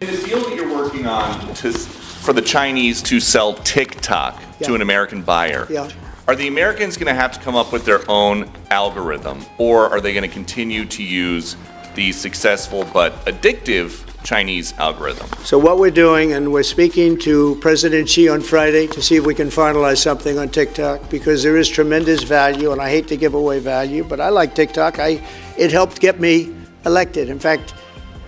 In the deal that you're working on for the Chinese to sell TikTok to an American buyer, are the Americans going to have to come up with their own algorithm, or are they going to continue to use the successful but addictive Chinese algorithm? So what we're doing, and we're speaking to President Xi on Friday to see if we can finalize something on TikTok, because there is tremendous value, and I hate to give away value, but I like TikTok. It helped get me elected. In fact,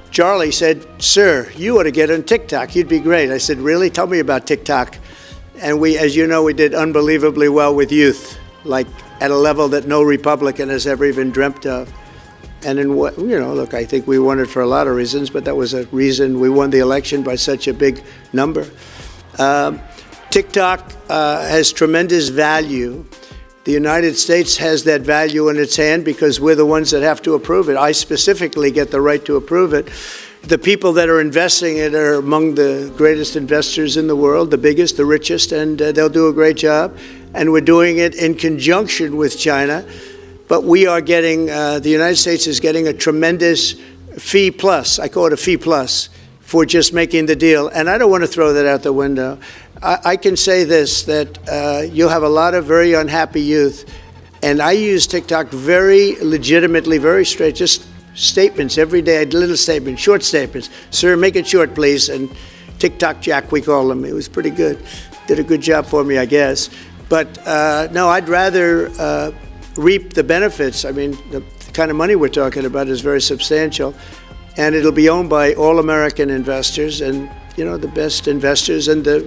Charlie said, "Sir, you ought to get on TikTok. You'd be great." I said, "Really? Tell me about TikTok." And we, as you know, we did unbelievably well with youth, like at a level that no Republican has ever even dreamt of. And in what, look, I think we won it for a lot of reasons, but that was a reason we won the election by such a big number. TikTok has tremendous value. The United States has that value in its hand because we're the ones that have to approve it. I specifically get the right to approve it. The people that are investing in it are among the greatest investors in the world, the biggest, the richest, and they'll do a great job. And we're doing it in conjunction with China. But we are getting, the United States is getting a tremendous fee plus, I call it a fee plus, for just making the deal. And I don't want to throw that out the window. I can say this, that you'll have a lot of very unhappy youth. And I use TikTok very legitimately, very straight, just statements every day, little statements, short statements. "Sir, make it short, please." And TikTok Jack, we call him. It was pretty good. Did a good job for me, I guess. But no, I'd rather reap the benefits. I mean, the kind of money we're talking about is very substantial, and it'll be owned by all American investors, and the best investors and the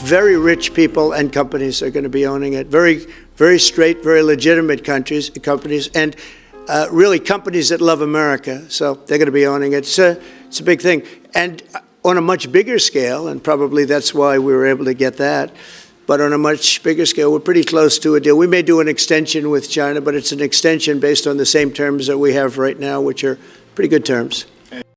very rich people and companies are going to be owning it. Very, very straight, very legitimate companies, and really companies that love America. So they're going to be owning it. It's a big thing, and on a much bigger scale, and probably that's why we were able to get that. But on a much bigger scale, we're pretty close to a deal. We may do an extension with China, but it's an extension based on the same terms that we have right now, which are pretty good terms.